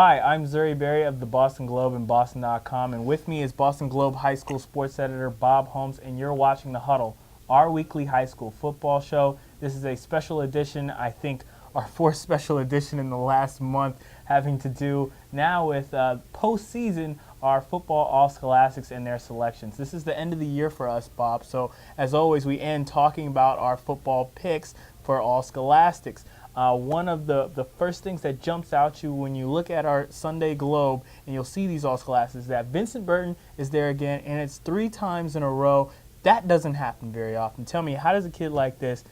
Hi, I'm Zuri Berry of the Boston Globe and Boston.com, and with me is Boston Globe High School sports editor Bob Holmes, and you're watching The Huddle, our weekly high school football show. This is a special edition, I think our fourth special edition in the last month, having to do now with postseason, our football All-Scholastics and their selections. This is the end of the year for us, Bob, so as always, we end talking about our football picks for All-Scholastics. One of the first things that jumps out you when you look at our Sunday Globe and you'll see these All-Scholastics is that Vincent Burton is there again, and it's 3 times in a row. That doesn't happen very often. Tell me, how does a kid like this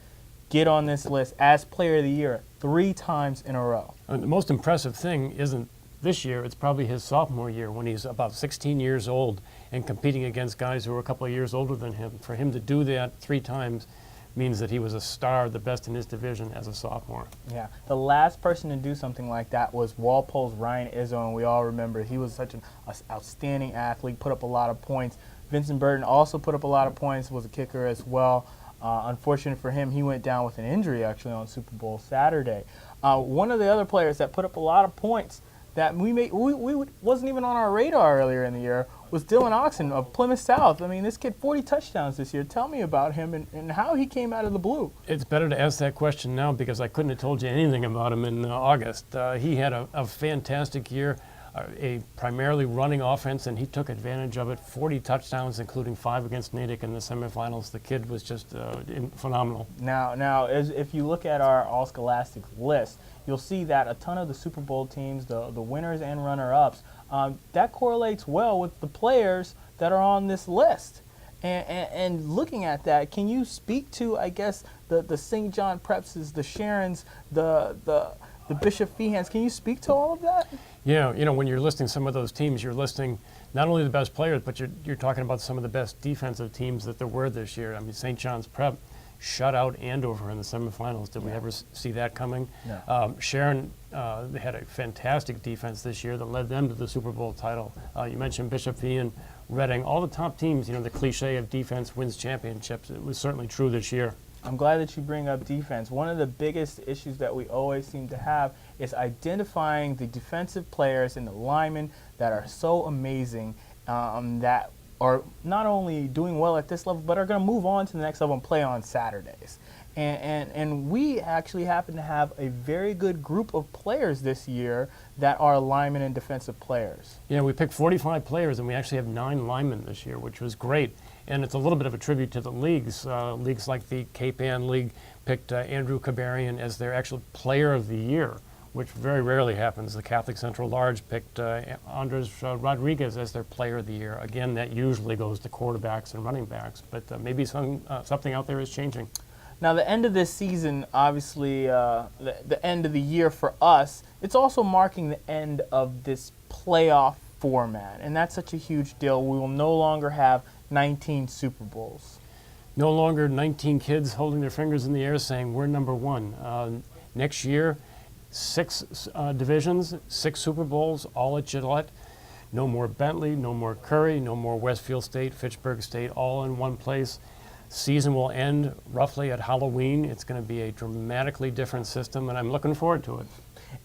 get on this list as Player of the Year 3 times in a row? The most impressive thing isn't this year, it's probably his sophomore year when he's about 16 years old and competing against guys who are a couple of years older than him. For him to do that 3 times means that he was a star, the best in his division as a sophomore. Yeah, the last person to do something like that was Walpole's Ryan Izzo, and we all remember he was such an outstanding athlete, put up a lot of points. Vincent Burton also put up a lot of points, was a kicker as well. Unfortunate for him, he went down with an injury actually on Super Bowl Saturday. One of the other players that put up a lot of points that we wasn't even on our radar earlier in the year was Dylan Oxen of Plymouth South. I mean, this kid 40 touchdowns this year. Tell me about him and how he came out of the blue. It's better to ask that question now because I couldn't have told you anything about him in August. He had a fantastic year, a primarily running offense, and he took advantage of it. 40 touchdowns, including 5 against Natick in the semifinals. The kid was just phenomenal. Now, if you look at our All-Scholastics list, you'll see that a ton of the Super Bowl teams, the winners and runner-ups, that correlates well with the players that are on this list. And looking at that, can you speak to, I guess, the St. John Prepses, the Sharons, the Bishop Feehans? Can you speak to all of that? Yeah, you know, when you're listing some of those teams, you're listing not only the best players, but you're talking about some of the best defensive teams that there were this year. I mean, St. John's Prep shut out Andover in the semifinals. Did we ever see that coming? No. Sharon had a fantastic defense this year that led them to the Super Bowl title. You mentioned Bishop Feehan, Reading, all the top teams, you know, the cliche of defense wins championships. It was certainly true this year. I'm glad that you bring up defense. One of the biggest issues that we always seem to have is identifying the defensive players and the linemen that are so amazing that are not only doing well at this level, but are going to move on to the next level and play on Saturdays. And we actually happen to have a very good group of players this year that are linemen and defensive players. Yeah, we picked 45 players, and we actually have 9 linemen this year, which was great. And it's a little bit of a tribute to the leagues. Leagues like the Cape Ann League picked Andrew Kabarian as their actual Player of the Year, which very rarely happens. The Catholic Central Large picked Andres Rodriguez as their Player of the Year. Again, that usually goes to quarterbacks and running backs, but maybe something out there is changing. Now, the end of this season, obviously, the end of the year for us, it's also marking the end of this playoff format, and that's such a huge deal. We will no longer have 19 Super Bowls. No longer 19 kids holding their fingers in the air saying, we're number one. Next year, 6 divisions, 6 Super Bowls, all at Gillette. No more Bentley, no more Curry, no more Westfield State, Fitchburg State, all in one place. Season will end roughly at Halloween. It's going to be a dramatically different system, and I'm looking forward to it.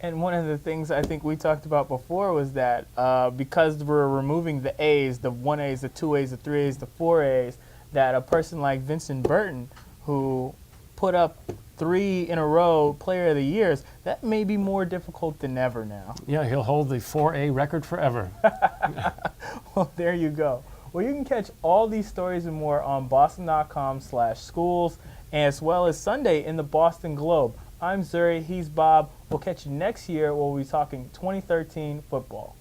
And one of the things I think we talked about before was that because we're removing the A's, the 1A's, the 2A's, the 3A's, the 4A's, that a person like Vincent Burton, who put up 3 in a row Player of the Years, that may be more difficult than ever now. Yeah, he'll hold the 4A record forever. Well, there you go. Well, you can catch all these stories and more on boston.com/schools, as well as Sunday in the Boston Globe. I'm Zuri, he's Bob. We'll catch you next year where we'll be talking 2013 football.